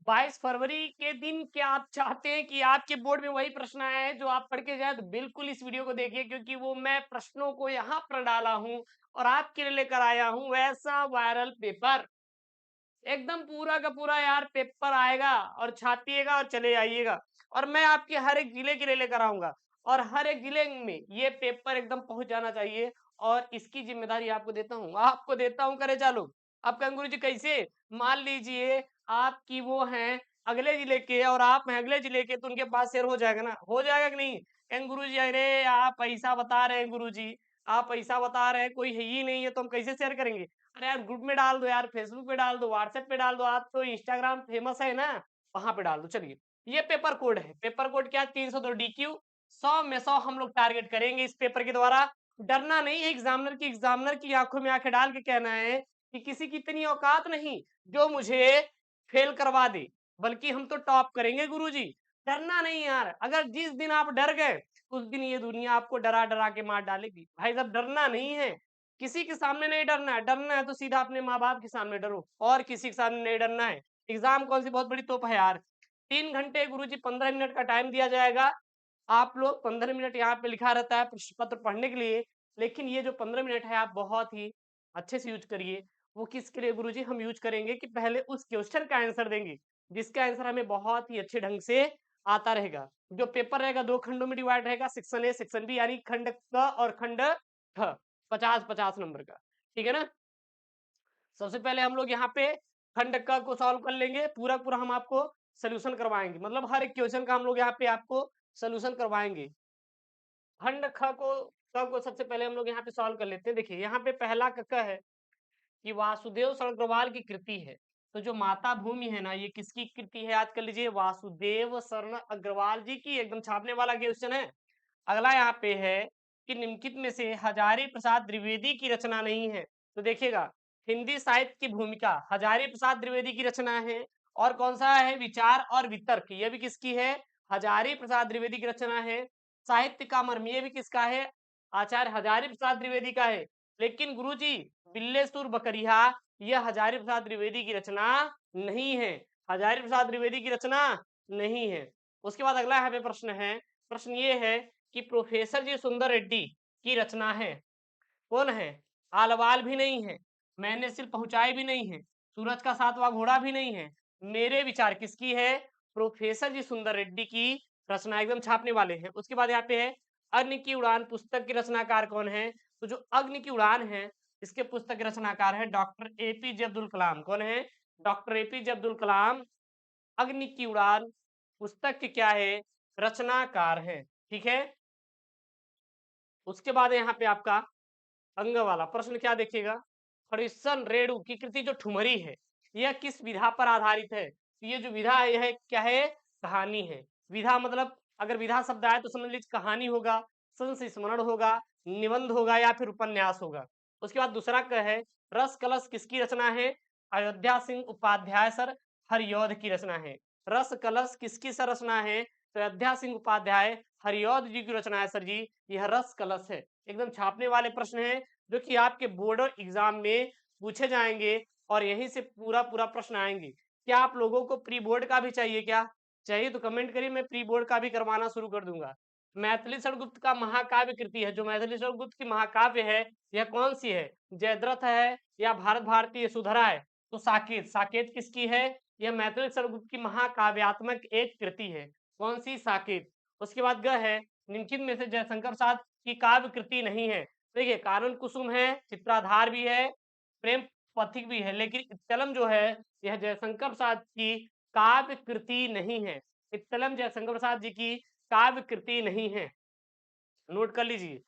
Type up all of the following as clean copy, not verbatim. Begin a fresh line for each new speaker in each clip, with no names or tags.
22 फरवरी के दिन क्या आप चाहते हैं कि आपके बोर्ड में वही प्रश्न आया है जो आप पढ़ के जाए, तो बिल्कुल इस वीडियो को देखिए, क्योंकि वो मैं प्रश्नों को यहाँ पर डाला हूँ और आपके लिए लेकर आया हूँ वैसा वायरल पेपर। एकदम पूरा का पूरा यार पेपर आएगा और छापिएगा और चले आइएगा, और मैं आपके हर एक जिले के लिए लेकर आऊंगा, और हर एक जिले में ये पेपर एकदम पहुंच जाना चाहिए। और इसकी जिम्मेदारी आपको देता हूँ करे चालू। आप कहेंगे गुरु जी कैसे? मान लीजिए आपकी वो हैं अगले जिले के और आप हैं अगले जिले के, तो उनके पास शेयर हो जाएगा ना, हो जाएगा कि नहीं? कहेंगे गुरु जी अरे आप ऐसा बता रहे हैं, गुरु जी आप ऐसा बता रहे हैं, कोई है ही नहीं है तो हम कैसे शेयर करेंगे? अरे यार ग्रुप में डाल दो यार, फेसबुक पे डाल दो, व्हाट्सएप पे डाल दो, आप तो इंस्टाग्राम फेमस है ना, वहां पे डाल दो। चलिए, ये पेपर कोड है। पेपर कोड क्या? 302 DQ। 100 में 100 हम लोग टारगेट करेंगे इस पेपर के द्वारा। डरना नहीं है एग्जामिनर की आंखों में आंखें डाल के कहना है कि किसी की इतनी औकात नहीं जो मुझे फेल करवा दे, बल्कि हम तो टॉप करेंगे गुरुजी। डरना नहीं यार, अगर जिस दिन आप डर गए उस दिन ये दुनिया आपको डरा डरा के मार डालेगी। भाई साहब डरना नहीं है, किसी के सामने नहीं डरना है। डरना है तो सीधा अपने माँ बाप के सामने डरो, और किसी के सामने नहीं डरना है। एग्जाम कौन सी बहुत बड़ी तोप है यार। 3 घंटे गुरुजी 15 मिनट का टाइम दिया जाएगा। आप लोग 15 मिनट यहाँ पे लिखा रहता है प्रश्न पत्र पढ़ने के लिए, लेकिन ये जो 15 मिनट है आप बहुत ही अच्छे से यूज करिए। वो किसके लिए गुरुजी? हम यूज करेंगे कि पहले उस क्वेश्चन का आंसर देंगे जिसका आंसर हमें बहुत ही अच्छे ढंग से आता रहेगा। जो पेपर रहेगा 2 खंडों में डिवाइड रहेगा, सेक्शन ए सेक्शन बी, यानी खंड क और खंड ख। 50-50 नंबर का, ठीक है ना? सबसे पहले हम लोग यहाँ पे खंड क को सॉल्व कर लेंगे, पूरा पूरा हम आपको सोल्यूशन करवाएंगे, मतलब हर एक क्वेश्चन का हम लोग यहाँ पे आपको सोल्यूशन करवाएंगे। खंड ख को सबसे पहले हम लोग यहाँ पे सॉल्व कर लेते हैं। देखिए यहाँ पे पहला क है कि वासुदेव शरण की कृति है। तो जो माता भूमि है ना, ये किसकी कृति है? याद कर लीजिए, वासुदेव शरण अग्रवाल जी की। एकदम छापने वाला क्वेश्चन है। अगला यहाँ पे है कि निम्नलिखित में से हजारी प्रसाद द्विवेदी की रचना नहीं है। तो देखिएगा, हिंदी साहित्य की भूमिका हजारी प्रसाद द्विवेदी की रचना है। और कौन सा है? विचार और वितर्क, ये भी किसकी है? हजारी प्रसाद द्विवेदी की रचना है। साहित्य का मर्म, ये भी किसका है? आचार्य हजारी प्रसाद द्विवेदी का है। लेकिन गुरुजी बिल्लेसुर बकरिया यह हजारी प्रसाद द्विवेदी की रचना नहीं है। हजारी प्रसाद द्विवेदी की रचना नहीं है। उसके बाद अगला यहाँ पे प्रश्न है। प्रश्न ये है कि प्रोफेसर जी सुंदर रेड्डी की रचना है। कौन है? आलवाल भी नहीं है, मैंने सिर्फ पहुंचाई भी नहीं है, सूरज का सातवां घोड़ा भी नहीं है। मेरे विचार किसकी है? प्रोफेसर जी सुंदर रेड्डी की रचना, एकदम छापने वाले हैं। उसके बाद यहाँ पे है अग्नि की उड़ान पुस्तक के रचनाकार कौन है? तो जो अग्नि की उड़ान है इसके पुस्तक के रचनाकार है डॉक्टर APJ अब्दुल कलाम। कौन है? डॉक्टर APJ अब्दुल कलाम अग्नि की उड़ान पुस्तक के क्या है? रचनाकार है। ठीक है। उसके बाद यहाँ पे आपका अंग वाला प्रश्न क्या देखिएगा? हरिश्चंद्र रेणु की कृति जो ठुमरी है, यह किस विधा पर आधारित है? तो ये जो विधा है यह क्या है? कहानी है। विधा मतलब अगर विधा शब्द आए तो समझ लीजिए कहानी होगा, संस्मरण होगा, निबंध होगा या फिर उपन्यास होगा। उसके बाद दूसरा का है रस कलश किसकी रचना है? अयोध्या सिंह उपाध्याय सर हरिऔध की रचना है। रस कलश किसकी सर रचना है? तो अयोध्या सिंह उपाध्याय हरिऔध जी की रचना है सर जी, यह रस कलश है। एकदम छापने वाले प्रश्न हैं जो कि आपके बोर्ड एग्जाम में पूछे जाएंगे, और यहीं से पूरा पूरा प्रश्न आएंगे। क्या आप लोगों को प्री बोर्ड का भी चाहिए? क्या चाहिए तो कमेंट करिए, मैं प्री बोर्ड का भी करवाना शुरू कर दूंगा। मैथिली शरणगुप्त का महाकाव्य कृति है, जो मैथिली शरणगुप्त की महाकाव्य है यह कौन सी है? जयद्रथ है या भारत भारती सुधरा है? तो साकेत। साकेत किसकी है? यह मैथिली शरणगुप्त की महाकाव्यात्मक एक कृति है। कौन सी? साकेत। उसके बाद ग है निम्नलिखित में से जयशंकर प्रसाद की काव्य कृति नहीं है। देखिए कानन कुसुम है, चित्राधार भी है, प्रेम पथिक भी है, लेकिन इत्तलम जो है यह जयशंकर प्रसाद की काव्य कृति नहीं है। इत्तलम जयशंकर प्रसाद जी की काव्य कृति नहीं है, नोट कर लीजिए।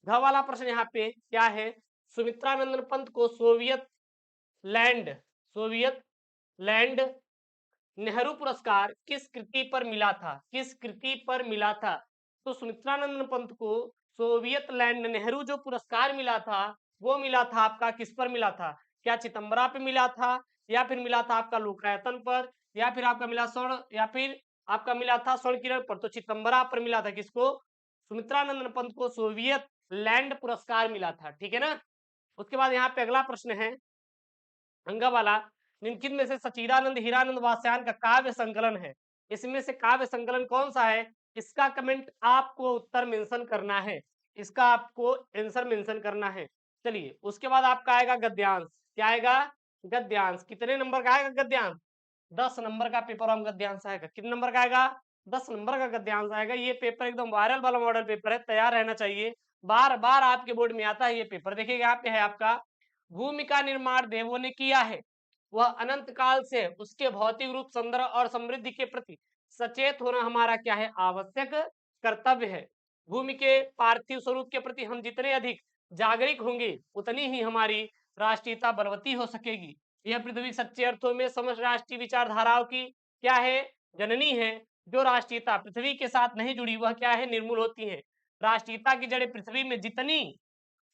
घ वाला प्रश्न यहाँ पे क्या है? सुमित्रानंदन पंत को सोवियत लैंड नेहरू पुरस्कार किस कृति पर मिला था? किस कृति पर मिला था? तो सुमित्रानंदन पंत को सोवियत लैंड नेहरू जो पुरस्कार मिला था वो मिला था आपका किस पर मिला था? क्या चितंबरा पे मिला था, या फिर मिला था आपका लोकायतन पर, या फिर आपका मिला स्वर्ण, या फिर आपका मिला था स्वर्ण किरण पर? तो चितंबरा पर मिला था। किसको? सुमित्रानंदन पंत को सोवियत लैंड पुरस्कार मिला था। ठीक है ना। उसके बाद यहाँ पे अगला प्रश्न है अंगा वाला निम्नलिखित में से सच्चिदानंद हीरानंद वात्स्यायन का काव्य संकलन है, इसमें से काव्य संकलन कौन सा है? इसका कमेंट आपको उत्तर मेंशन करना है, इसका आपको आंसर मेंशन करना है। चलिए उसके बाद आपका आएगा गद्यांश। क्या आएगा? गद्यांश। कितने नंबर का आएगा गद्यांश? 10 नंबर का पेपर ऑन गद्यांश आएगा। कितने नंबर का आएगा? 10 नंबर का गद्यांश आएगा। ये पेपर एकदम वायरल वाला मॉडल पेपर है, तैयार रहना चाहिए। बार बार आपके बोर्ड में आता है ये पेपर। देखिए यहाँ पे है आपका, भूमि का निर्माण देवों ने किया है, वह अनंत काल से उसके भौतिक रूप, सौंदर्य और समृद्धि के प्रति सचेत होना हमारा क्या है? आवश्यक कर्तव्य है। भूमि के पार्थिव स्वरूप के प्रति हम जितने अधिक जागरूक होंगे, उतनी ही हमारी राष्ट्रीयता बलवती हो सकेगी। यह पृथ्वी सच्चे अर्थों में समस्त राष्ट्रीय विचारधाराओं की क्या है? जननी है। जो राष्ट्रीयता पृथ्वी के साथ नहीं जुड़ी, वह क्या है? निर्मूल होती है। राष्ट्रीयता की जड़ें पृथ्वी में जितनी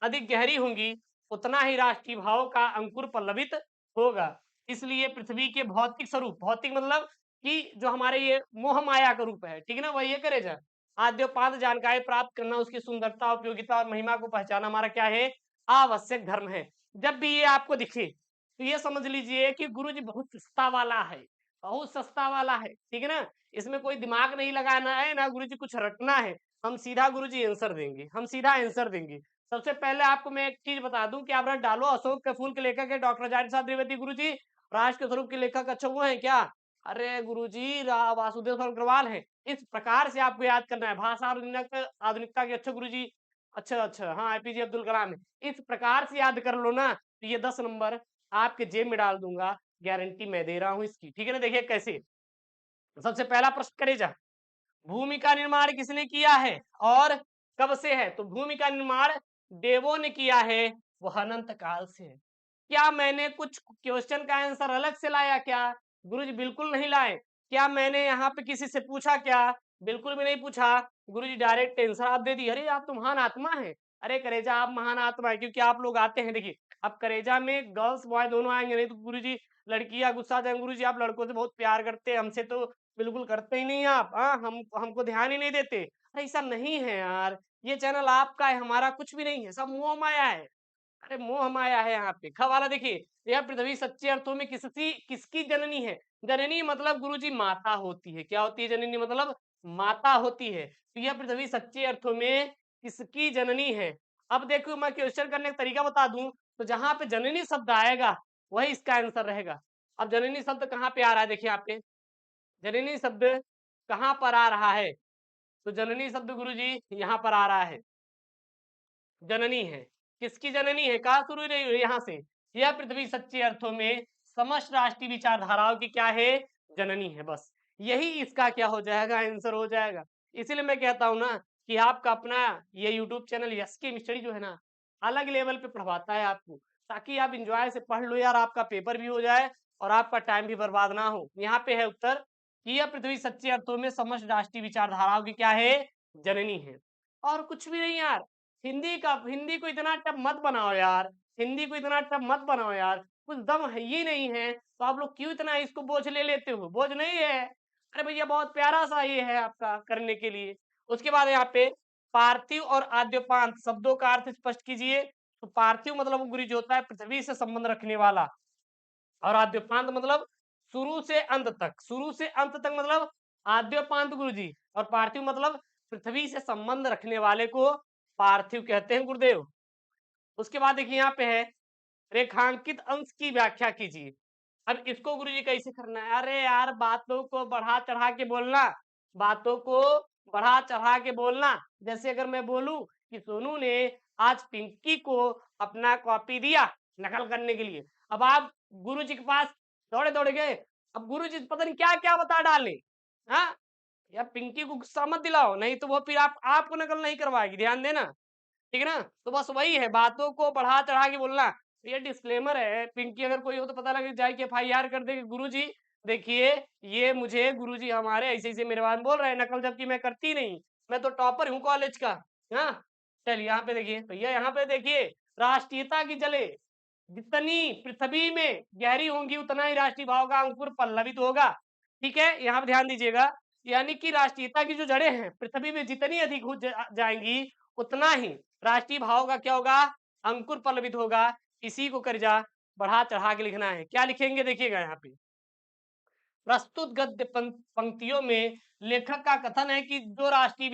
अधिक गहरी होंगी, उतना ही राष्ट्रीय भाव का अंकुर पल्लवित होगा। इसलिए पृथ्वी के भौतिक स्वरूप, भौतिक मतलब कि जो हमारे ये मोह माया का रूप है, ठीक है ना, वह ये करे जा आद्योपांत जानकारी प्राप्त करना, उसकी सुंदरता, उपयोगिता और महिमा को पहचाना हमारा क्या है? आवश्यक धर्म है। जब भी ये आपको दिखे तो ये समझ लीजिए कि गुरुजी बहुत सस्ता वाला है, बहुत सस्ता वाला है, ठीक है ना। इसमें कोई दिमाग नहीं लगाना है ना, गुरुजी कुछ रटना है। हम सीधा गुरुजी आंसर देंगे, हम सीधा आंसर देंगे। सबसे पहले आपको मैं एक चीज बता दूं कि आप रट डालो, अशोक के फूल के लेखक है डॉक्टर आचार्य प्रसाद द्विवेदी गुरुजी। राष्ट्र के स्वरूप के लेखक अच्छा वो है क्या? अरे गुरुजी वासुदेव स्वरूप अग्रवाल है। इस प्रकार से आपको याद करना है। भाषा और आधुनिकता के अच्छे गुरुजी, अच्छा अच्छा, हाँ एपीजे अब्दुल कलाम है। इस प्रकार से याद कर लो ना, तो ये 10 नंबर आपके जेब में डाल दूंगा, गारंटी मैं दे रहा हूं इसकी, ठीक है ना। देखिए कैसे, सबसे पहला प्रश्न करे जा, भूमि का निर्माण किसने किया है और कब से है? तो भूमि का निर्माण देवों ने किया है, वह अनंत काल से है। क्या मैंने कुछ क्वेश्चन का आंसर अलग से लाया क्या? गुरुजी बिल्कुल नहीं लाए। क्या मैंने यहाँ पे किसी से पूछा क्या? बिल्कुल भी नहीं पूछा। गुरुजी डायरेक्ट आंसर आप दे दिए। अरे आप तो महान आत्मा है। अरे करेजा आप महान आत्मा है, क्योंकि आप लोग आते हैं। देखिए अब करेजा में गर्ल्स बॉय दोनों आएंगे, नहीं तो गुरुजी लड़कियां गुस्सा जाएंगे। गुरुजी आप लड़कों से बहुत प्यार करते हैं, हमसे तो बिल्कुल करते ही नहीं आप। हाँ हम हमको ध्यान ही नहीं देते। अरे ऐसा नहीं है यार, ये चैनल आपका है, हमारा कुछ भी नहीं है, सब मोह माया है। अरे मोह माया है यहाँ पे। खवाला देखिए, यह पृथ्वी सच्चे अर्थों में किसकी जननी है? जननी मतलब गुरुजी माता होती है। क्या होती है? जननी मतलब माता होती है। तो यह पृथ्वी सच्चे अर्थों में किसकी जननी है? अब देखो मैं क्वेश्चन करने का तरीका बता दूं, तो जहां पे जननी शब्द आएगा वही इसका आंसर रहेगा। अब जननी शब्द कहाँ पे आ रहा है? देखिए यहाँ पे जननी शब्द कहाँ पर आ रहा है? तो जननी शब्द गुरुजी यहाँ पर आ रहा है। जननी है। किसकी जननी है? कहाँ शुरू रही है? यहाँ से। यह पृथ्वी सच्चे अर्थों में समस्त राष्ट्रीय विचारधाराओं की क्या है? जननी है। बस यही इसका क्या हो जाएगा? आंसर हो जाएगा। इसीलिए मैं कहता हूं ना कि आपका अपना ये यूट्यूब चैनल यस के मिस्ट्री जो है ना, अलग लेवल पे पढ़वाता है आपको, ताकि आप इंजॉय से पढ़ लो यार, आपका पेपर भी हो जाए और आपका टाइम भी बर्बाद ना हो। यहाँ पे है उत्तर कि यह पृथ्वी सच्चे अर्थों में समस्त राष्ट्रीय विचारधाराओं की क्या है? जननी है। और कुछ भी नहीं यार। हिंदी को इतना टफ मत बनाओ यार, हिंदी को इतना टफ मत बनाओ यार। कुछ दम है ही नहीं है, तो आप लोग क्यों इतना इसको बोझ ले लेते हो? बोझ नहीं है। अरे भैया बहुत प्यारा सा ये है आपका करने के लिए। उसके बाद यहाँ पे पार्थिव और आद्योपांत शब्दों का अर्थ स्पष्ट कीजिए। तो पार्थिव मतलब वो गुरुजी होता है पृथ्वी से संबंध रखने वाला, और आद्योपांत मतलब शुरू से अंत तक, शुरू से अंत तक मतलब आद्योपांत गुरुजी, और पार्थिव मतलब पृथ्वी से संबंध रखने वाले को पार्थिव कहते हैं गुरुदेव। उसके बाद देखिए यहाँ पे है, रेखांकित अंश की व्याख्या कीजिए। अब इसको गुरुजी कैसे करना है? अरे यार बातों को बढ़ा चढ़ा के बोलना, बातों को बढ़ा चढ़ा के बोलना। जैसे अगर मैं बोलूं कि सोनू ने आज पिंकी को अपना कॉपी दिया नकल करने के लिए, अब आप गुरुजी के पास दौड़े दौड़े गए, अब गुरुजी पता नहीं क्या क्या बता डाले। हाँ, या पिंकी को गुस्सा मत दिलाओ, नहीं तो वो फिर आपको नकल नहीं करवाएगी, ध्यान देना, ठीक है ना। तो बस वही है, बातों को बढ़ा चढ़ा के बोलना। तो ये डिस्क्लेमर है, पिंकी अगर कोई हो तो पता लगे जाए कि FIR कर दे कि गुरुजी देखिए, ये मुझे गुरुजी हमारे ऐसे ऐसे मेरे बारे में बोल रहे हैं नकल, जबकि मैं करती नहीं, मैं तो टॉपर हूँ कॉलेज का। हाँ चलिए यहाँ पे देखिए भैया, यहाँ पे देखिए, राष्ट्रीयता की जले जितनी पृथ्वी में गहरी होंगी, उतना ही राष्ट्रीय भाव का अंकुर पल्लवित होगा। ठीक है, यहाँ पे ध्यान दीजिएगा। यानी कि राष्ट्रीयता की जो जड़ें हैं पृथ्वी में जितनी अधिक हो जाएंगी, उतना ही राष्ट्रीय भाव का क्या होगा? अंकुर पल्लवित होगा। इसी को कर जा बढ़ा चढ़ा के लिखना है। क्या लिखेंगे देखिएगा यहाँ पे, प्रस्तुत गद्य पंक्तियों में लेखक का कथन है कि जो राष्ट्रीय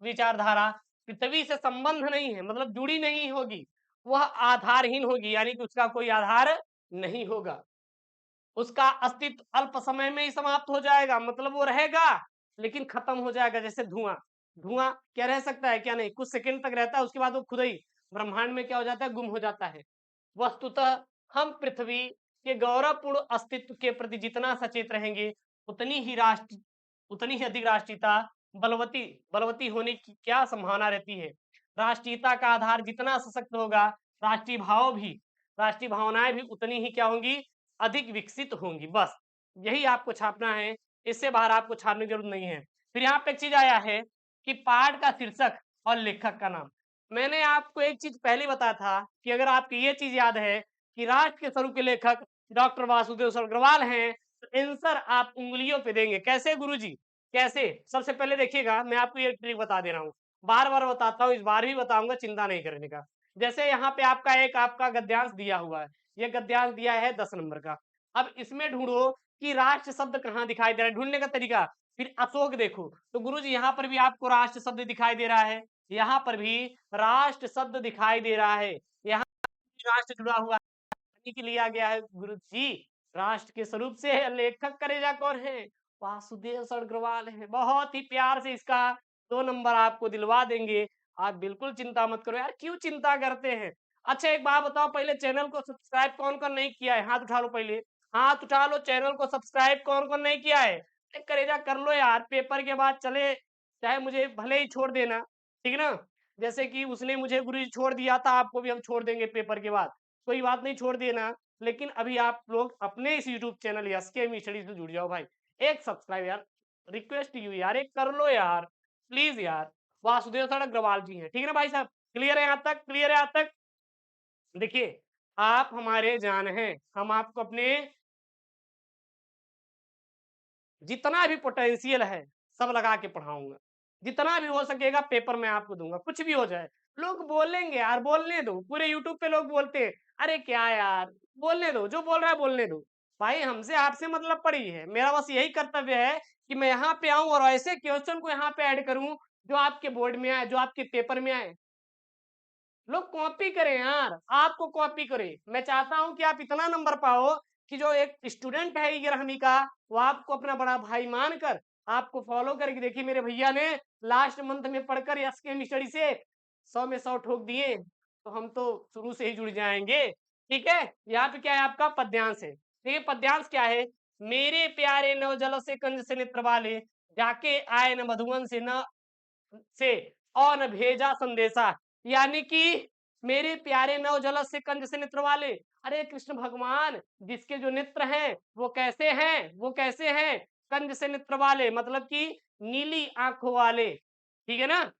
विचारधारा पृथ्वी से संबंध नहीं है, मतलब जुड़ी नहीं होगी, वह आधारहीन होगी, यानी कि उसका कोई आधार नहीं होगा, उसका अस्तित्व अल्प समय में ही समाप्त हो जाएगा, मतलब वो रहेगा लेकिन खत्म हो जाएगा। जैसे धुआं, धुआं क्या रह सकता है, क्या नहीं, कुछ सेकंड तक रहता है, उसके बाद वो खुद ही ब्रह्मांड में क्या हो जाता है, गुम हो जाता है। वस्तुतः हम पृथ्वी के गौरवपूर्ण अस्तित्व के प्रति जितना सचेत रहेंगे, उतनी ही अधिक राष्ट्रीयता बलवती बलवती होने की क्या संभावना रहती है। राष्ट्रीयता का आधार जितना सशक्त होगा, राष्ट्रीय भाव भी, राष्ट्रीय भावनाएं भी उतनी ही क्या होंगी, अधिक विकसित होंगी। बस यही आपको छापना है, इससे बाहर आपको छापने की जरूरत नहीं है। फिर यहाँ पे एक चीज आया है कि पाठ का शीर्षक और लेखक का नाम। मैंने आपको एक चीज पहले बताया था कि अगर आपको ये चीज याद है कि राष्ट्र के स्वरूप के लेखक डॉक्टर वासुदेव अग्रवाल हैं, तो आंसर आप उंगलियों पे देंगे। कैसे गुरुजी, कैसे? सबसे पहले देखिएगा, मैं आपको ये ट्रिक बता दे रहा हूँ, बार बार बताता हूँ, इस बार भी बताऊंगा, चिंता नहीं करने का। जैसे यहाँ पे आपका एक आपका गद्यांश दिया हुआ है, ये गद्यांश दिया है 10 नंबर का। अब इसमें ढूंढो कि राष्ट्र शब्द कहाँ दिखाई दे रहा है, ढूंढने का तरीका। फिर अशोक देखो, तो गुरुजी यहाँ पर भी आपको राष्ट्र शब्द दिखाई दे रहा है, यहाँ पर भी राष्ट्र शब्द दिखाई दे रहा है, यहाँ राष्ट्र जुड़ा हुआ के लिया गया है। गुरु जी, राष्ट्र के स्वरूप से है, लेखक करेजा कौन है, वासुदेव अग्रवाल है। बहुत ही प्यार से इसका 2 नंबर आपको दिलवा देंगे, आप बिल्कुल चिंता मत करो यार, क्यों चिंता करते हैं। अच्छा एक बात बताओ, पहले चैनल को सब्सक्राइब कौन कौन नहीं किया है, हाथ उठा लो, पहले हाथ उठा लो, चैनल को सब्सक्राइब कौन कौन नहीं किया है। करेजा कर लो यार, पेपर के बाद चले, चाहे मुझे भले ही छोड़ देना, ठीक ना, जैसे कि उसने मुझे गुरु जी छोड़ दिया था, आपको भी हम छोड़ देंगे पेपर के बाद, कोई बात नहीं, छोड़ देना। लेकिन अभी आप लोग अपने इस यूट्यूब चैनल एसके स्टडीज से जुड़ जाओ भाई, एक सब्सक्राइब यार, रिक्वेस्ट यू यार, एक कर लो यार, प्लीज यार। वासुदेव सर अग्रवाल जी हैं, ठीक है ना भाई साहब, क्लियर है यहाँ तक, क्लियर है यहाँ तक। देखिए आप हमारे जान हैं, हम आपको अपने जितना भी पोटेंशियल है सब लगा के पढ़ाऊंगा, जितना भी हो सकेगा पेपर में आपको दूंगा, कुछ भी हो जाए। लोग बोलेंगे यार, बोलने दो, पूरे यूट्यूब पे लोग बोलते हैं, अरे क्या यार, बोलने दो, जो बोल रहा है बोलने दो। भाई हमसे आपसे मतलब पड़ी है, मेरा बस यही कर्तव्य है कि मैं यहाँ पे आऊं और ऐसे क्वेश्चन को यहाँ पे ऐड करूं जो आपके बोर्ड में आए, जो आपके पेपर में आए। लोग कॉपी करें यार, आपको कॉपी करे, मैं चाहता हूं कि आप इतना नंबर पाओ कि जो एक स्टूडेंट है 11वीं का, वो आपको अपना बड़ा भाई मानकर आपको फॉलो करके, देखिए मेरे भैया ने लास्ट मंथ में पढ़कर एसके स्टडी से 100 में 100 ठोक दिए, तो हम तो शुरू से ही जुड़ जाएंगे। ठीक है, यहाँ पे क्या है, आपका पद्यांश है। देखिए पद्यांश क्या है, मेरे प्यारे नवजल से कंज से नेत्र वाले, जाके आए न मधुवन से न से और न भेजा संदेशा, यानी कि मेरे प्यारे नवजल से कंज से नेत्र वाले, अरे कृष्ण भगवान जिसके जो नेत्र हैं वो कैसे हैं, वो कैसे हैं, कंज से नेत्र वाले, मतलब कि नीली आंखों वाले, ठीक है ना।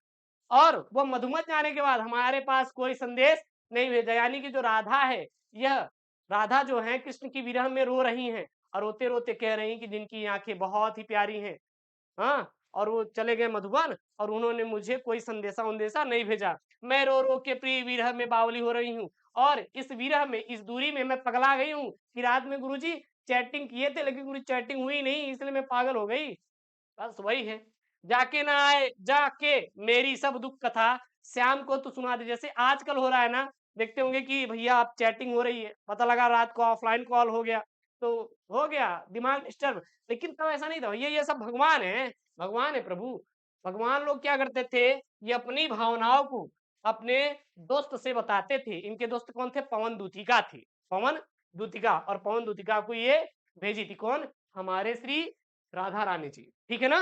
और वो मधुमत जाने के बाद हमारे पास कोई संदेश नहीं भेजा, यानी कि जो राधा है, यह राधा जो है कृष्ण की विरह में रो रही हैं, और रोते रोते कह रही कि जिनकी आंखें बहुत ही प्यारी हैं, हाँ, और वो चले गए मधुबन, और उन्होंने मुझे कोई संदेशा उन्देशा नहीं भेजा। मैं रो रो के प्रिय विरह में बावली हो रही हूँ, और इस विरह में, इस दूरी में मैं पगला गई हूँ कि रात में गुरुजी चैटिंग किए थे, लेकिन गुरु चैटिंग हुई नहीं, इसलिए मैं पागल हो गई। बस वही है, जाके ना आए जाके मेरी सब दुख कथा, श्याम को तो सुना दे। जैसे आजकल हो रहा है ना, देखते होंगे कि भैया आप चैटिंग हो रही है, पता लगा रात को ऑफलाइन कॉल हो गया, तो हो गया दिमाग डिस्टर्ब। लेकिन तब ऐसा नहीं था भैया, ये सब भगवान है, भगवान है प्रभु। भगवान लोग क्या करते थे, ये अपनी भावनाओं को अपने दोस्त से बताते थे। इनके दोस्त कौन थे, पवन दूतिका थे, पवन दूतिका, और पवन दूतिका को ये भेजी थी कौन, हमारे श्री राधा रानी जी, ठीक है ना।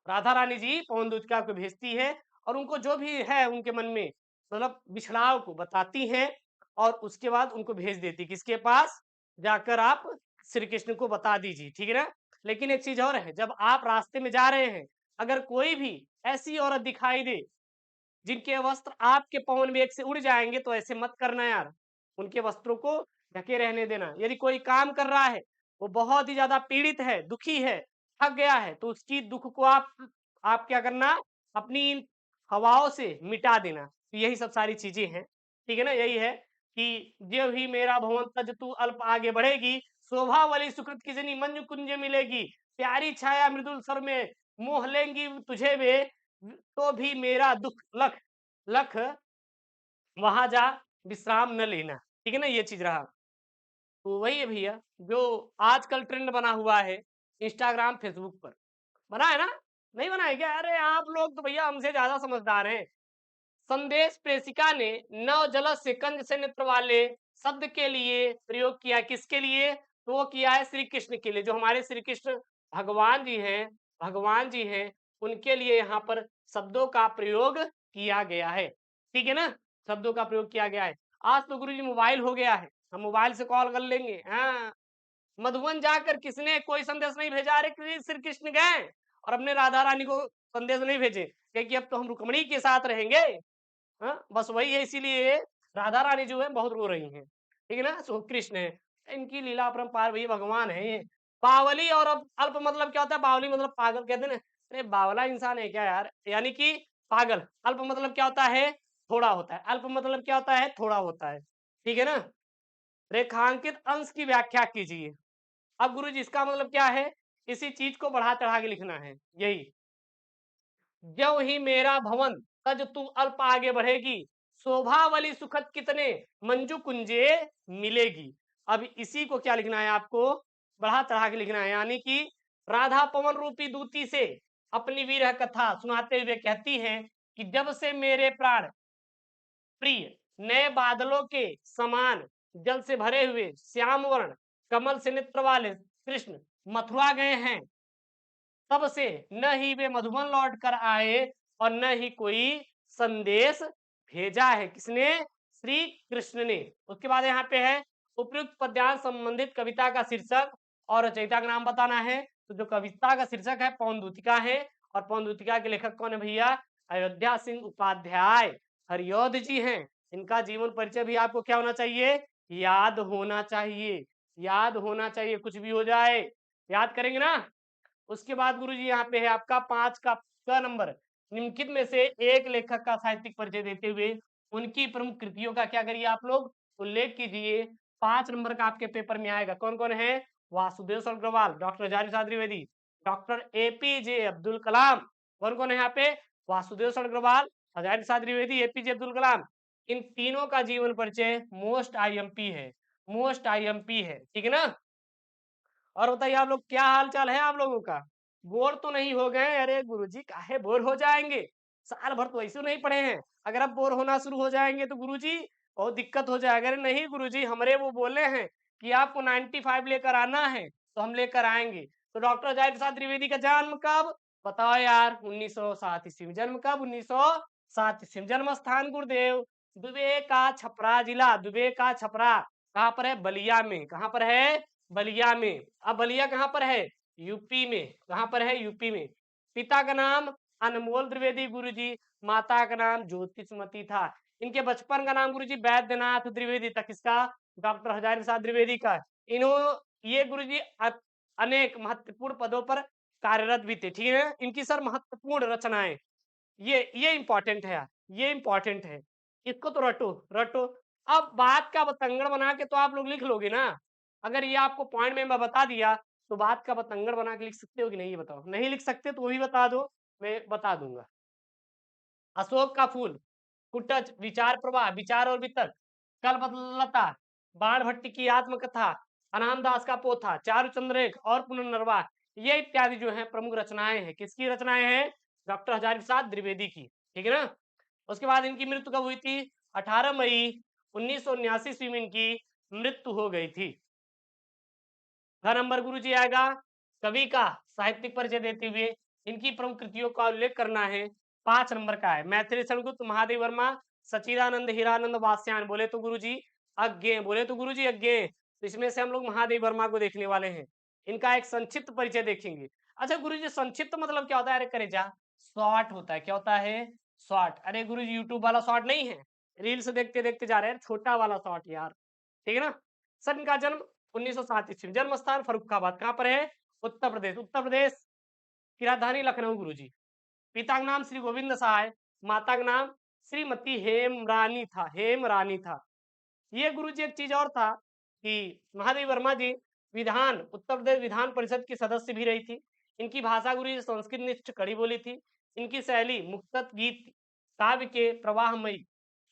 राधा रानी जी पवन दूतिका को भेजती है, और उनको जो भी है उनके मन में, मतलब बिछड़ाव को बताती हैं, और उसके बाद उनको भेज देती किसके पास, जाकर आप श्री कृष्ण को बता दीजिए, ठीक है ना। लेकिन एक चीज और है, जब आप रास्ते में जा रहे हैं, अगर कोई भी ऐसी औरत दिखाई दे जिनके वस्त्र आपके पवन वेग से उड़ जाएंगे, तो ऐसे मत करना यार, उनके वस्त्रों को ढके रहने देना। यदि कोई काम कर रहा है, वो बहुत ही ज्यादा पीड़ित है, दुखी है, थक गया है, तो उसकी दुख को आप क्या करना, अपनी इन हवाओं से मिटा देना। तो यही सब सारी चीजें हैं, ठीक है ना, यही है। कि ज्यों ही मेरा भवन तज तू अल्प आगे बढ़ेगी, शोभा वाली सुकृत किजनी मंजू कुंज मिलेगी, प्यारी छाया मृदुल सर में मोह लेंगी तुझे वे, तो भी मेरा दुख लख लख वहां जा विश्राम न लेना। ठीक है ना, ये चीज रहा। तो वही है भैया जो आजकल ट्रेंड बना हुआ है इंस्टाग्राम फेसबुक पर। बना है ना? नहीं बना है क्या? अरे आप लोग तो भैया हमसे ज्यादा समझदार हैं। संदेश प्रेषिका ने नव जल से कंज से नेत्र वाले शब्द के लिए प्रयोग किया। किसके लिए? तो वो किया है श्री कृष्ण के लिए। जो हमारे श्री कृष्ण भगवान जी हैं उनके लिए यहाँ पर शब्दों का प्रयोग किया गया है। ठीक है ना, शब्दों का प्रयोग किया गया है। आज तो गुरु जी मोबाइल हो गया है, हम मोबाइल से कॉल कर लेंगे। हाँ, मधुबन जाकर किसने कोई संदेश नहीं भेजा। अरे श्री कृष्ण गए और अपने राधा रानी को संदेश नहीं भेजे, क्योंकि अब तो हम रुक्मणी के साथ रहेंगे। हाँ, बस वही है, इसीलिए राधा रानी जो है बहुत रो रही हैं। ठीक है ना, सो कृष्ण है, इनकी लीला अपरंपार, भैया भगवान है ये। बावली और अल्प मतलब क्या होता है? बावली मतलब पागल कहते हैं ना। अरे बावला इंसान है क्या यार? यानी कि पागल। अल्प मतलब क्या होता है? थोड़ा होता है। अल्प मतलब क्या होता है? थोड़ा होता है। ठीक है ना। रेखांकित अंश की व्याख्या कीजिए। अब गुरु जी इसका मतलब क्या है? इसी चीज को बढ़ा चढ़ा के लिखना है। यही, ज्यों ही मेरा भवन तज तू अल्प आगे बढ़ेगी, शोभावली सुखद कितने मंजू कुंजे मिलेगी। अब इसी को क्या लिखना है आपको? बढ़ा चढ़ा के लिखना है। यानी कि राधा पवन रूपी दूती से अपनी विरह कथा सुनाते हुए कहती हैं कि जब से मेरे प्राण प्रिय नए बादलों के समान जल से भरे हुए श्याम वर्ण कमल से नेत्र वाले कृष्ण मथुरा गए हैं, तब से न ही वे मधुबन लौट कर आए और न ही कोई संदेश भेजा है। किसने? श्री कृष्ण ने। उसके बाद यहाँ पे है उपयुक्त पद्यांश संबंधित कविता का शीर्षक और रचयिता का नाम बताना है। तो जो कविता का शीर्षक है पवन दूतिका है, और पवन दूतिका के लेखक कौन है भैया? अयोध्या सिंह उपाध्याय हरियोध जी हैं। इनका जीवन परिचय भी आपको क्या होना चाहिए? याद होना चाहिए। याद होना चाहिए, कुछ भी हो जाए याद करेंगे ना। उसके बाद गुरुजी यहाँ पे है आपका 5 का क नंबर, निम्नलिखित में से एक लेखक का साहित्यिक परिचय देते हुए उनकी प्रमुख कृतियों का क्या करिए आप लोग? उल्लेख कीजिए। 5 नंबर का आपके पेपर में आएगा। कौन कौन है? Vasudev Agarwal, doctor Hazari Prasad Dwivedi, doctor APJ Abdul Kalam. कौन कौन है यहाँ पे? वासुदेव अग्रवाल, हजारी प्रसाद द्विवेदी, एपीजे अब्दुल कलाम। इन तीनों का जीवन परिचय मोस्ट आईएमपी है। मोस्ट आईएमपी है। ठीक है ना। और बताइए आप लोग, क्या हाल चाल है आप लोगों का? बोर तो नहीं हो गए? अरे गुरुजी काहे बोर हो जाएंगे, साल भर तो ऐसे नहीं पढ़े हैं। अगर अब बोर होना शुरू हो जाएंगे तो गुरुजी बहुत दिक्कत हो जाएगा। अरे नहीं गुरुजी, हमारे वो बोले हैं कि आपको 95 लेकर आना है, तो हम लेकर आएंगे। तो डॉक्टर जय प्रसाद त्रिवेदी का जन्म कब? बताओ यार। 1907 ईस्वी में। जन्म कब? 1907 ईस्वी में। जन्म स्थान गुरुदेव दुबे का छपरा जिला। दुबे का छपरा कहाँ पर है? बलिया में। कहाँ पर है? बलिया में। अब बलिया कहाँ पर है? यूपी में। कहाँ पर है? यूपी में। पिता का नाम अनमोल द्विवेदी गुरुजी, माता का नाम ज्योतिषमती था। इनके बचपन का नाम गुरुजी वैद्यनाथ द्विवेदी था। किसका? डॉक्टर हजारी प्रसाद द्विवेदी का। ये गुरुजी अनेक महत्वपूर्ण पदों पर कार्यरत भी थे। ठीक है, इनकी सर महत्वपूर्ण रचनाएं, ये इंपॉर्टेंट है यार, ये इंपॉर्टेंट है। इसको तो रटो रटो। अब बात का बतंगड़ बना के तो आप लोग लिख लोगे ना। अगर ये आपको पॉइंट में मैं बता दिया तो बात का बतंगड़ बना के लिख सकते हो कि नहीं? ये बताओ। नहीं लिख सकते तो वो भी बता दो, मैं बता दूंगा। अशोक का फूल, कुटज, विचार प्रवाह, विचार और वितर्क, कल्पलता, बाण भट्टी की आत्मकथा, अनाम दास का पोथा, चारुचंद्रेख और पुनर्नरवा, ये इत्यादि जो है प्रमुख रचनाएं हैं। किसकी रचनाएं हैं? डॉक्टर हजारी प्रसाद द्विवेदी की। ठीक है ना। उसके बाद इनकी मृत्यु कब हुई थी? 18 मई 1979 ईस्वी में इनकी मृत्यु हो गई थी। ग नंबर गुरु जी आएगा कवि का साहित्यिक परिचय देते हुए इनकी प्रमुख कृतियों का उल्लेख करना है। 5 नंबर का है मैथिली शरणगुप्त, महादेव वर्मा, सचिदानंद, हीरानंद, वात्स्यायन। बोले तो गुरु जी अज्ञे, बोले तो गुरु जी अज्ञे। तो इसमें से हम लोग महादेव वर्मा को देखने वाले हैं। इनका एक संक्षिप्त परिचय देखेंगे। अच्छा गुरु जी, संक्षिप्त मतलब क्या होता है? अरे करे जा, शॉर्ट होता है। क्या होता है? शॉर्ट। अरे गुरु जी यूट्यूब वाला शॉर्ट नहीं है, रील्स देखते देखते जा रहे हैं, छोटा वाला शॉर्ट यार। ठीक है ना। सर इनका जन्म 1907 ईस्वी। जन्म स्थान फर्रुखाबाद। कहाँ पर है? उत्तर प्रदेश। उत्तर प्रदेश की राजधानी लखनऊ गुरुजी। पिता का नाम श्री गोविंद सहाय, माता का नाम श्रीमती हेमरानी था। हेमरानी था। ये गुरुजी एक चीज और था कि महादेवी वर्मा जी उत्तर प्रदेश विधान परिषद की सदस्य भी रही थी। इनकी भाषा गुरुजी संस्कृत निष्ठ कड़ी बोली थी। इनकी शैली मुक्तक गीत काव्य के प्रवाहमयी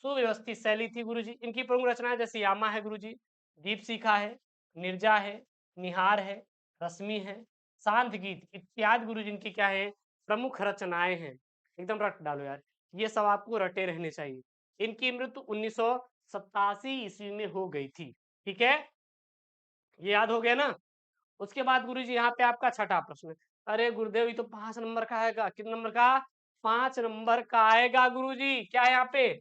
सुव्यवस्थित शैली थी गुरुजी। इनकी प्रमुख रचनाएं जैसे यामा है गुरुजी, दीप शिखा है, निर्जा है, निहार है, रश्मि है, शांत गीत इत्यादि गुरुजी इनकी क्या है प्रमुख रचनाएं हैं। एकदम रट डालो यार, ये सब आपको रटे रहने चाहिए। इनकी मृत्यु 1987 ईस्वी में हो गई थी। ठीक है, ये याद हो गया ना। उसके बाद गुरुजी यहाँ पे आपका छठा प्रश्न। अरे गुरुदेव ये तो 5 नंबर का आएगा। कितने नंबर का? 5 नंबर का आएगा गुरुजी। क्या है यहाँ पे?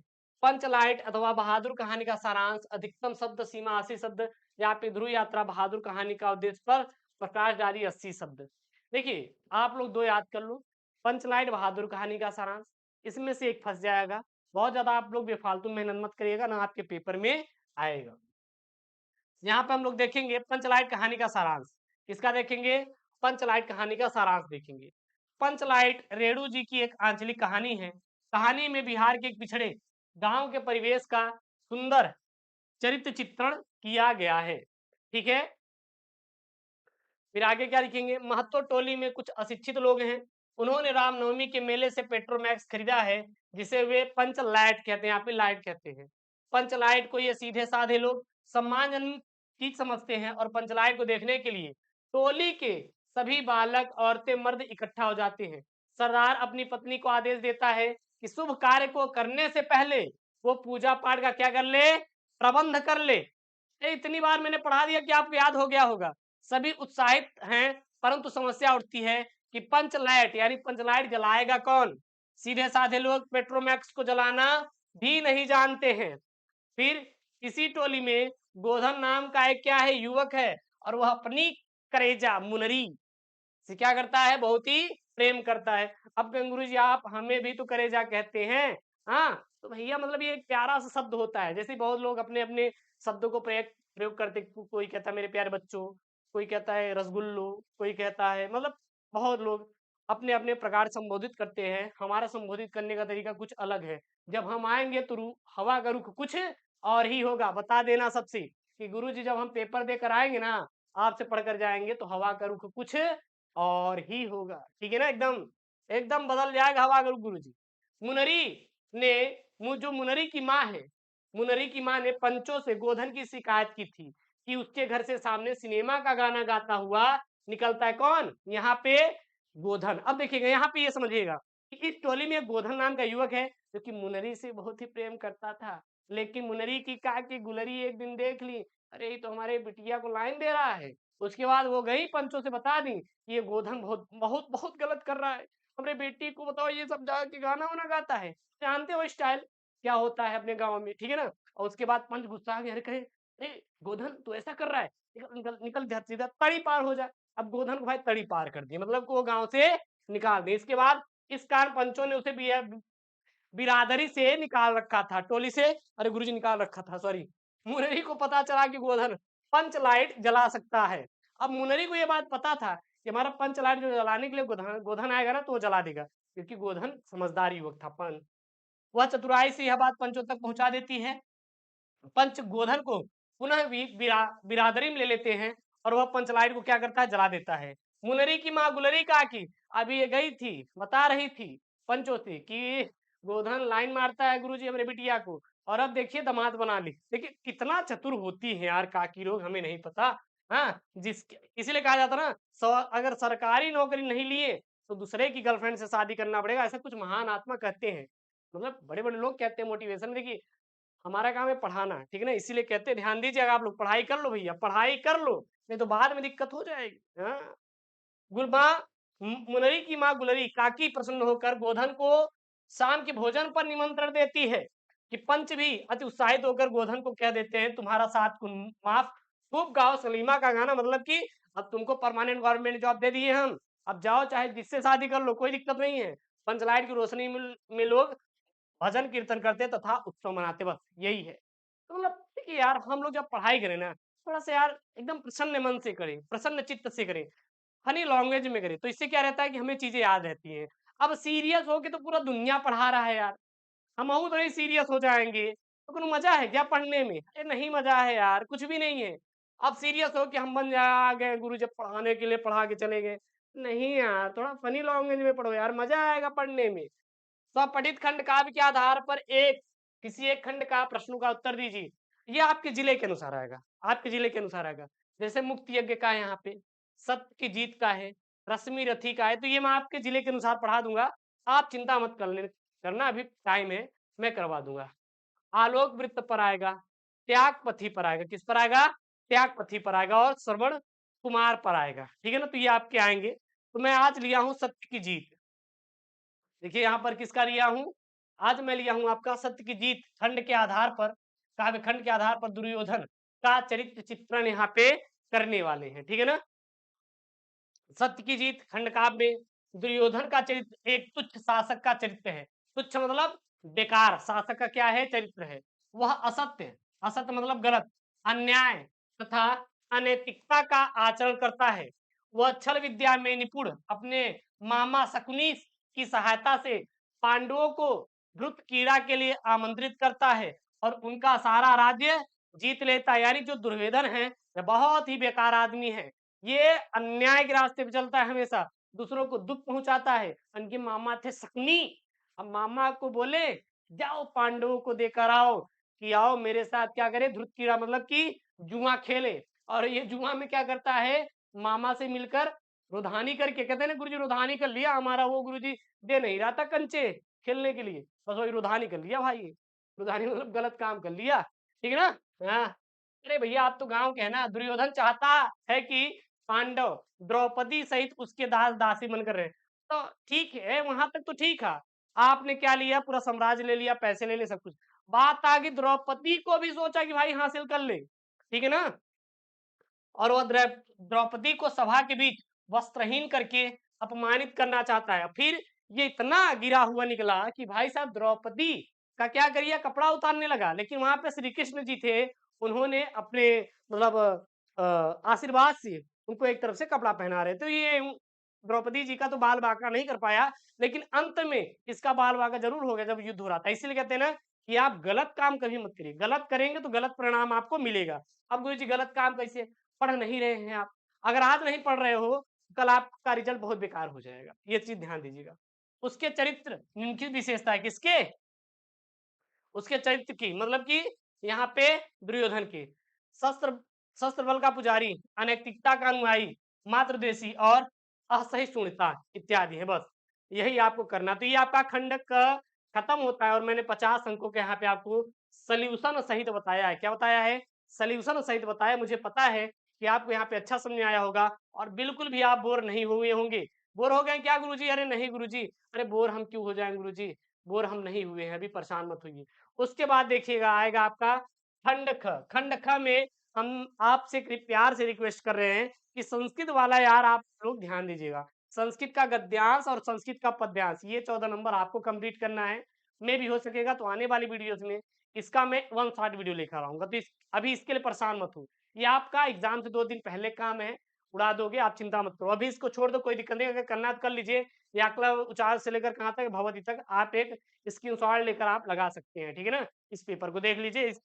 पंचलाइट अथवा बहादुर कहानी का सारांश, अधिकतम शब्द सीमा 80 शब्द। यहाँ पे ध्रुव यात्रा बहादुर कहानी का उद्देश्य पर प्रकाश डाली 80 शब्द। देखिए आप लोग दो याद कर लो, पंचलाइट बहादुर कहानी का सारांश, इसमें से एक फंस जाएगा। बहुत ज्यादा आप लोग बेफालतू मेहनत मत करिएगा ना, आपके पेपर में आएगा। यहाँ पे हम लोग देखेंगे पंचलाइट कहानी का सारांश। किसका देखेंगे? पंचलाइट कहानी का सारांश देखेंगे। पंचलाइट रेणु जी की एक आंचलिक कहानी है। कहानी में बिहार के एक पिछड़े गांव के परिवेश का सुंदर चरित्र चित्रण किया गया है। ठीक है, फिर आगे क्या लिखेंगे? महतो टोली में कुछ अशिक्षित लोग हैं। उन्होंने रामनवमी के मेले से पेट्रोमैक्स खरीदा है, जिसे वे पंच लाइट कहते हैं। यहाँ पे लाइट कहते हैं। पंच लाइट को ये सीधे साधे लोग सम्मानजनक चीज समझते हैं और पंच लाइट को देखने के लिए टोली के सभी बालक औरतें मर्द इकट्ठा हो जाते हैं। सरदार अपनी पत्नी को आदेश देता है कि शुभ कार्य को करने से पहले वो पूजा पाठ का क्या कर ले? प्रबंध कर ले। इतनी बार मैंने पढ़ा दिया कि आपको याद हो गया होगा। सभी उत्साहित हैं, परंतु समस्या उठती है कि पंच लाइट यानी पंच लाइट जलाएगा कौन? सीधे साधे लोग पेट्रोमैक्स को जलाना भी नहीं जानते हैं। फिर इसी टोली में गोधन नाम का एक क्या है युवक है, और वह अपनी करेजा मुनरी से क्या करता है? बहुत ही प्रेम करता है। अब गुरु जी आप हमें भी तो करेजा कहते हैं। हाँ तो भैया मतलब ये एक प्यारा सा शब्द होता है। जैसे बहुत लोग अपने अपने शब्दों को प्रयोग प्रयोग करते, कोई कहता है मेरे प्यारे बच्चों, कोई कहता है रसगुल्लो, कोई कहता है, मतलब बहुत लोग अपने अपने प्रकार संबोधित करते हैं। हमारा संबोधित करने का तरीका कुछ अलग है। जब हम आएंगे तो हवा का रुख कुछ और ही होगा। बता देना सबसे कि गुरुजी जब हम पेपर देकर आएंगे ना, आपसे पढ़कर जाएंगे तो हवा का रुख कुछ और ही होगा। ठीक है ना, एकदम एकदम बदल जाएगा हवा का रुख गुरुजी। मुनरी ने जो मुनरी की माँ है, मुनरी की माँ ने पंचों से गोधन की शिकायत की थी कि उसके घर से सामने सिनेमा का गाना गाता हुआ निकलता है कौन? यहाँ पे गोधन। अब देखिएगा यहाँ पे ये समझिएगा कि इस टोली में गोधन नाम का युवक है जो कि मुनरी से बहुत ही प्रेम करता था। लेकिन मुनरी की का की गुलरी एक दिन देख ली, अरे ये तो हमारे बिटिया को लाइन दे रहा है। उसके बाद वो गई पंचों से बता दी कि ये गोधन बहुत बहुत बहुत गलत कर रहा है, अपने बेटी को बताओ ये सब जाके गाना वाना गाता है। जानते हो स्टाइल क्या होता है अपने गाँव में, ठीक है ना। और उसके बाद पंच गुस्सा आ गए, अरे कहे अरे गोधन तू ऐसा कर रहा है, निकल निकल निकल जा, सीधा तड़ी पार हो जाए। अब गोधन को भाई तड़ी पार कर दी, मतलब को गांव से निकाल दी। इसके बाद इस कारण पंचों ने उसे बिरादरी से निकाल रखा था, टोली से, अरे गुरुजी निकाल रखा था सॉरी। मुनरी को पता चला कि गोधन पंच लाइट जला सकता है। अब मुनरी को यह बात पता था कि हमारा पंच लाइट जो जलाने के लिए गोधन गोधन आएगा ना तो वो जला देगा, क्योंकि गोधन समझदार युवक था। पंच वह चतुराई से यह बात पंचों तक पहुंचा देती है। पंच गोधन को पुनः बिरादरी में ले लेते हैं और वह पंचलाइट को क्या करता है? जला देता है। मुनरी की माँ गुलरी का की अभी ये गई थी, बता रही थी पंचों से कि गोधन लाइन मारता है गुरुजी हमरे बिटिया को, और अब देखिए दामाद बना ली। देखिए कितना चतुर होती है यार काकी लोग, हमें नहीं पता। हाँ जिसके इसीलिए कहा जाता ना, अगर सरकारी नौकरी नहीं लिए तो दूसरे की गर्लफ्रेंड से शादी करना पड़ेगा, ऐसा कुछ महान आत्मा कहते हैं। मतलब बड़े बड़े लोग कहते हैं मोटिवेशन। देखिए हमारा काम है पढ़ाना, ठीक है ना, इसीलिए कहते हैं ध्यान दीजिएगा आप लोग, पढ़ाई कर लो भैया, पढ़ाई कर लो, नहीं तो बाद में दिक्कत हो जाएगी। हाँ गुलबा मुनरी की माँ गुलरी काकी प्रसन्न होकर गोधन को शाम के भोजन पर निमंत्रण देती है कि पंच भी अति उत्साहित होकर गोधन को कह देते हैं तुम्हारा साथ माफ, खूब गाओ सलीमा का गाना, मतलब कि अब तुमको परमानेंट गवर्नमेंट जॉब दे दिए हम, अब जाओ चाहे जिससे शादी कर लो, कोई दिक्कत नहीं है। पंचलाइट की रोशनी में लोग भजन कीर्तन करते तथा उत्सव मनाते, बस यही है। तो मतलब देखिए यार हम लोग जब पढ़ाई करें ना, थोड़ा सा यार एकदम प्रसन्न मन से करें, प्रसन्न चित्त से करें, फनी लैंग्वेज में करें, तो इससे क्या रहता है कि हमें चीजें याद रहती हैं। अब सीरियस हो के तो पूरा दुनिया पढ़ा रहा है यार, हम तो नहीं सीरियस हो जाएंगे। तो कुछ मजा है क्या पढ़ने में? अरे नहीं मजा है यार, कुछ भी नहीं है। आप सीरियस हो कि हम बन जा आ गए गुरु जब पढ़ाने के लिए पढ़ा के चले गए। नहीं यार, थोड़ा फनी लैंग्वेज में पढ़ो यार, मजा आएगा पढ़ने में। स्वपठित खंड काव्य के आधार पर किसी एक खंड का प्रश्नों का उत्तर दीजिए। ये आपके जिले के अनुसार आएगा, आपके जिले के अनुसार आएगा। जैसे मुक्त यज्ञ का है यहाँ पे, सत्य की जीत का है, रश्मि रथी का है, तो ये मैं आपके जिले के अनुसार पढ़ा दूंगा। आप चिंता मत करना, अभी टाइम है, मैं करवा दूंगा। आलोक वृत्त पर आएगा, त्याग पथी पर आएगा, किस पर आएगा? त्याग पथी पर आएगा, और श्रवण कुमार पर आएगा। ठीक है ना, तो ये आपके आएंगे। तो मैं आज लिया हूं सत्य की जीत। देखिए यहाँ पर किसका लिया हूं? आज मैं लिया हूं आपका सत्य की जीत खंड के आधार पर, काव्य खंड के आधार पर दुर्योधन का चरित्र चित्रण यहाँ पे करने वाले हैं। ठीक है ना, सत्य की जीत खंड काव्य में दुर्योधन का चरित्र एक तुच्छ शासक का चरित्र है। तुच्छ मतलब बेकार, शासक का क्या है? चरित्र है। वह असत्य, असत्य मतलब गलत, अन्याय तथा अनैतिकता का आचरण करता है। वह छल विद्या में निपुण अपने मामा शकुनी की सहायता से पांडवों को ध्रुत कीड़ा के लिए आमंत्रित करता है और उनका सारा राज्य जीत लेता है। यानी जो दुर्योधन है, यह बहुत ही बेकार आदमी है। ये अन्याय के रास्ते पे चलता है, हमेशा दूसरों को दुख पहुंचाता है। उनके मामा थे शकुनी। अब मामा को बोले जाओ पांडवों को देकर आओ कि आओ मेरे साथ क्या करे, ध्रुत कीड़ा मतलब कि जुआ खेले। और ये जुआ में क्या करता है? मामा से मिलकर रुधानी करके, कहते हैं ना गुरुजी रुधानी कर लिया हमारा, वो गुरुजी दे नहीं रहा था कंचे खेलने के लिए, बस वही रुधानी कर लिया भाई। रुधानी मतलब गलत काम कर लिया। ठीक है ना? हाँ। अरे भैया आप तो गांव के है ना। दुर्योधन चाहता है कि पांडव द्रौपदी सहित उसके दास दासी बनकर रहे। तो ठीक है, वहां तक तो ठीक है। आपने क्या लिया? पूरा साम्राज्य ले लिया, पैसे ले लिए, सब कुछ। बात आ गई द्रौपदी को भी सोचा कि भाई हासिल कर ले। ठीक है ना, और वह द्रौपदी को सभा के बीच वस्त्रहीन करके अपमानित करना चाहता है। फिर ये इतना गिरा हुआ निकला कि भाई साहब द्रौपदी का क्या करिए, कपड़ा उतारने लगा। लेकिन वहां पे श्री कृष्ण जी थे, उन्होंने अपने मतलब आशीर्वाद से उनको एक तरफ से कपड़ा पहना रहे। तो ये द्रौपदी जी का तो बाल बांका नहीं कर पाया, लेकिन अंत में इसका बाल बांका जरूर हो गया जब युद्ध हो रहा था। इसीलिए कहते हैं ना कि आप गलत काम कभी मत करिए, गलत करेंगे तो गलत परिणाम आपको मिलेगा। अब गुरु जी गलत काम कैसे? पढ़ नहीं रहे हैं आप। अगर आज नहीं पढ़ रहे हो, कल आपका रिजल्ट बहुत बेकार हो जाएगा, ये चीज ध्यान दीजिएगा। उसके चरित्र निम्नलिखित विशेषता है, किसके? उसके चरित्र की, मतलब कि यहाँ पे दुर्योधन के शस्त्र शस्त्र बल का पुजारी, अनैतिकता का अनुयायी, मातृदेशी और असहिष्णुता इत्यादि है। बस यही आपको करना। तो ये आपका खंड खत्म होता है, और मैंने 50 अंकों के यहाँ पे आपको सोल्यूशन सहित बताया है। क्या बताया है? सोल्यूशन सहित बताया। मुझे पता है कि आपको यहाँ पे अच्छा समझ में आया होगा, और बिल्कुल भी आप बोर नहीं हुए होंगे। बोर हो गए क्या गुरुजी? अरे नहीं गुरुजी, अरे बोर हम क्यों हो जाएंगे गुरुजी, बोर हम नहीं हुए हैं, अभी परेशान मत होइए। उसके बाद देखिएगा आएगा आपका खंड ख। खंड ख में हम आपसे प्यार से रिक्वेस्ट कर रहे हैं कि संस्कृत वाला यार आप लोग ध्यान दीजिएगा। संस्कृत का गद्यांश और संस्कृत का पद्यांश, ये 14 नंबर आपको कंप्लीट करना है। मैं भी हो सकेगा तो आने वाली वीडियोस में इसका मैं वन शॉट वीडियो लेकर आऊंगा। तो अभी इसके लिए परेशान मत हो, ये आपका एग्जाम से 2 दिन पहले काम है, उड़ा दोगे आप, चिंता मत करो। अभी इसको छोड़ दो, कोई दिक्कत नहीं, अगर करना है तो कर लीजिए। या अगला उचार से लेकर कहाँ तक भगवती तक आप एक स्क्रीनशॉट लेकर आप लगा सकते हैं। ठीक है ना, इस पेपर को देख लीजिए, इस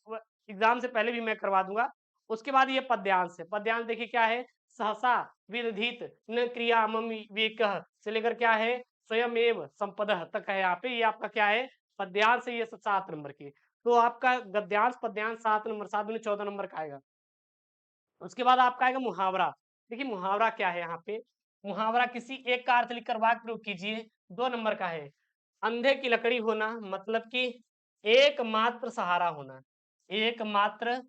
एग्जाम से पहले भी मैं करवा दूंगा। उसके बाद ये पद्यांश है। पद्यांश देखिए क्या है? सहसा विदधित न क्रिया मम विवेकः से लेकर क्या है, स्वयमेव संपदः तक है। यहाँ पे ये आपका क्या है? पद्यांश है, ये 7 नंबर की। तो आपका गद्यांश पद्यांश 7 नंबर, 7 दूनी 14 नंबर का आएगा। उसके बाद आपका आएगा मुहावरा। देखिए मुहावरा क्या है यहाँ पे? मुहावरा किसी एक का अर्थ लिखकर वाक्य प्रयोग कीजिए, 2 नंबर का है। अंधे की लकड़ी होना मतलब कि एकमात्र सहारा होना, एकमात्र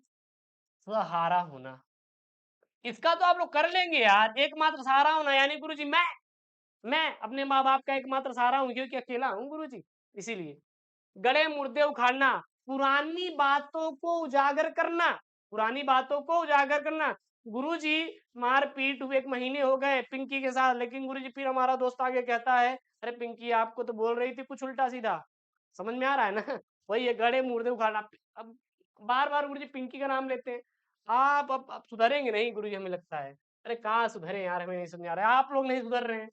सहारा होना। इसका तो आप लोग कर लेंगे यार। एकमात्र सहारा होना यानी गुरुजी मैं अपने माँ बाप का एकमात्र सहारा हूँ, क्योंकि अकेला हूँ गुरुजी, इसीलिए। गड़े मुर्दे उखाड़ना, पुरानी बातों को उजागर करना, पुरानी बातों को उजागर करना। गुरुजी मारपीट हुए 1 महीने हो गए पिंकी के साथ, लेकिन गुरुजी फिर हमारा दोस्त आगे कहता है अरे पिंकी आपको तो बोल रही थी कुछ उल्टा सीधा। समझ में आ रहा है ना? वही है गड़े मुर्दे उखाड़ना। अब बार बार गुरुजी पिंकी का नाम लेते हैं। आप अब सुधरेंगे नहीं गुरुजी, हमें लगता है। अरे कहाँ सुधरे यार, हमें नहीं समझ आ रहा है, आप लोग नहीं सुधर रहे हैं।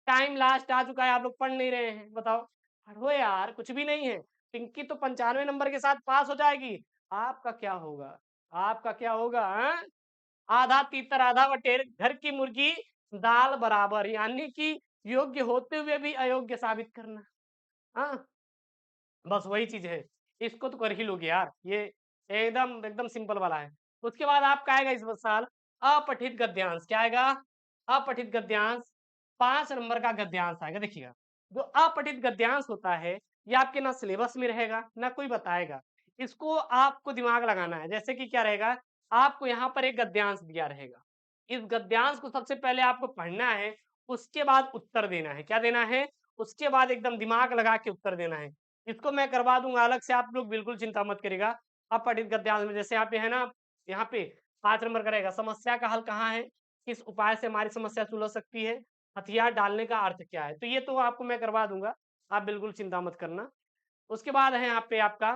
टाइम लास्ट आ चुका है, आप लोग पढ़ नहीं रहे हैं, बताओ। पढ़ो यार, कुछ भी नहीं है। पिंकी तो 95 नंबर के साथ पास हो जाएगी, आपका क्या होगा? आपका क्या होगा? हाँ? आधा तीतर आधा बटेर, घर की मुर्गी दाल बराबर, यानी कि योग्य होते हुए भी अयोग्य साबित करना। हाँ, बस वही चीज है, इसको तो कर ही लोगे यार, ये एकदम एकदम सिंपल वाला है। उसके बाद आपका आएगा इस साल अपठित गद्यांश। क्या आएगा? अपठित गद्यांश। 5 नंबर का गद्यांश आएगा। देखिएगा, जो अपठित गद्यांश होता है ये आपके ना सिलेबस में रहेगा ना कोई बताएगा, इसको आपको दिमाग लगाना है। जैसे कि क्या रहेगा, आपको यहाँ पर एक गद्यांश दिया रहेगा, इस गद्यांश को सबसे पहले आपको पढ़ना है, उसके बाद उत्तर देना है। क्या देना है? उसके बाद एकदम दिमाग लगा के उत्तर देना है। इसको मैं करवा दूंगा अलग से, आप लोग बिल्कुल चिंता मत करिएगा। अपठित गद्यांश में जैसे यहाँ पे है ना, यहाँ पे 5 नंबर का रहेगा, समस्या का हल कहाँ है, किस उपाय से हमारी समस्या सुलझ सकती है, हथियार डालने का अर्थ क्या है, तो ये तो आपको मैं करवा दूंगा, आप बिल्कुल चिंता मत करना। उसके बाद है यहाँ पे आपका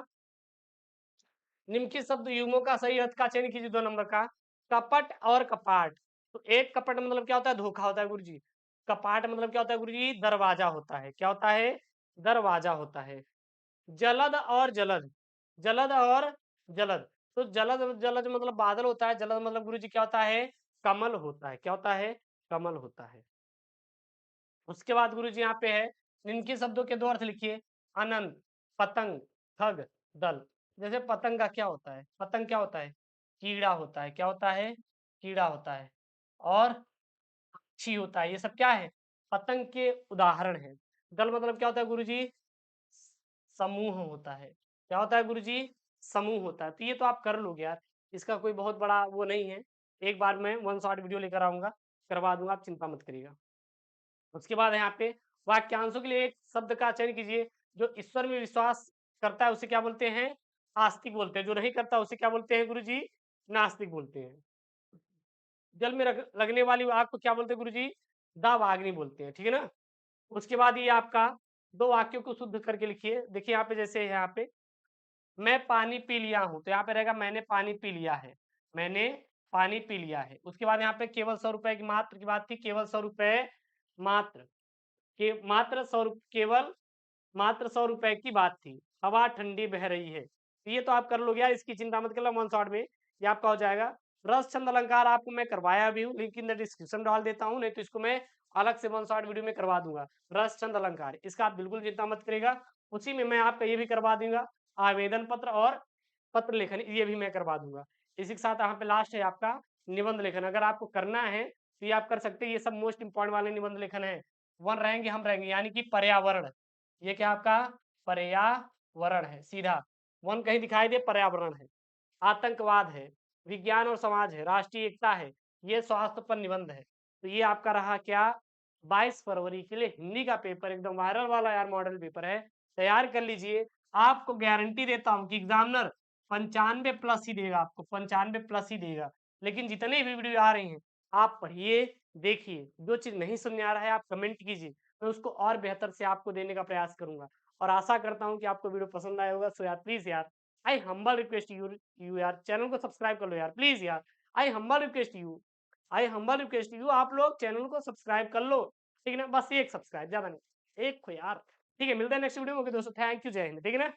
निम्नलिखित शब्द युग्मों का सही अर्थ का चयन कीजिए। 2 नंबर का कपट और कपाट। तो एक कपट मतलब क्या होता है? धोखा होता है गुरुजी। कपाट मतलब क्या होता है गुरुजी? दरवाजा होता है। क्या होता है? दरवाजा होता है। जलद और जलद, जलद और जलद, तो जलद जलद मतलब बादल होता है, जलद मतलब गुरुजी क्या होता है? कमल होता है। क्या होता है? कमल होता है। उसके बाद गुरुजी यहाँ पे है, निम्नलिखित शब्दों के 2 अर्थ लिखिए। अनंत, पतंग, ठग, दल। जैसे पतंग का क्या होता है? पतंग क्या होता है? कीड़ा होता है। क्या होता है? कीड़ा होता है। और पक्षी होता है। ये सब क्या है? पतंग के उदाहरण है। दल मतलब क्या होता है गुरुजी? समूह होता है। क्या होता है गुरुजी? समूह होता है। तो ये तो आप कर लोगे यार, इसका कोई बहुत बड़ा वो नहीं है। एक बार मैं वन शॉट वीडियो लेकर आऊंगा, करवा दूंगा, आप चिंता मत करिएगा। उसके बाद यहाँ पे वाक्यांशों के लिए एक शब्द का चयन कीजिए। जो ईश्वर में विश्वास करता है उसे क्या बोलते हैं? आस्तिक बोलते हैं। जो नहीं करता उसे क्या बोलते हैं गुरुजी? नास्तिक बोलते हैं। जल में लगने वाली आग को क्या बोलते हैं गुरुजी? दावाग्नि बोलते हैं। ठीक है ना? उसके बाद ये आपका 2 वाक्यों को शुद्ध करके लिखिए। देखिए यहाँ पे, जैसे है यहाँ पे, मैं पानी पी लिया हूँ, तो यहाँ पे रहेगा मैंने पानी पी लिया है। मैंने पानी पी लिया है। उसके बाद यहाँ पे केवल 100 रुपए की मात्र की बात थी, केवल 100 रुपए मात्र, के मात्र 100 केवल मात्र 100 रुपए की बात थी। हवा ठंडी बह रही है। तो ये तो आप कर लोगे यार, इसकी चिंता मत करना, वन शॉट में ये आपका हो जाएगा। रस छंद अलंकार आपको मैं करवाया भी हूँ, लिंक इन द डिस्क्रिप्शन डाल देता हूँ, नहीं तो इसको मैं अलग से वन शॉट वीडियो में करवा दूंगा। रस छंद अलंकार, इसका आप बिल्कुल चिंता मत करेगा। उसी में मैं आपका ये भी करवा दूंगा, आवेदन पत्र और पत्र लेखन, ये भी मैं करवा दूंगा। इसी के साथ यहाँ पे लास्ट है आपका निबंध लेखन। अगर आपको करना है तो ये आप कर सकते हैं। ये सब मोस्ट इंपॉर्टेंट वाले निबंध लेखन है। 1 रहेंगे, हम रहेंगे, यानी कि पर्यावरण। ये क्या आपका? पर्यावरण है सीधा। 1 कहीं दिखाई दे, पर्यावरण है। आतंकवाद है, विज्ञान और समाज है, राष्ट्रीय एकता है, ये स्वास्थ्य पर निबंध है। तो ये आपका रहा क्या? 22 फरवरी के लिए हिंदी का पेपर, एकदम वायरल वाला यार मॉडल पेपर है, तैयार कर लीजिए। आपको गारंटी देता हूँ कि एग्जामिनर 95 प्लस ही देगा, आपको 95 प्लस ही देगा। लेकिन जितने भी वीडियो आ रही हैं, आप पढ़िए, देखिए, जो चीज नहीं समझ आ रहा है आप कमेंट कीजिए, मैं उसको और बेहतर से आपको देने का प्रयास करूंगा। और आशा करता हूँ कि आपको वीडियो पसंद आया होगा। सो यार प्लीज यार, आई हम्बल रिक्वेस्ट यू यार, चैनल को सब्सक्राइब कर लो यार प्लीज यार। I humble request you, I humble request you, आप लोग चैनल को सब्सक्राइब कर लो। ठीक है ना? बस एक सब्सक्राइब, ज्यादा नहीं, एक को यार। ठीक है, मिलते हैं नेक्स्ट वीडियो में। ओके दोस्तों, थैंक यू, जय हिंद। ठीक है ना?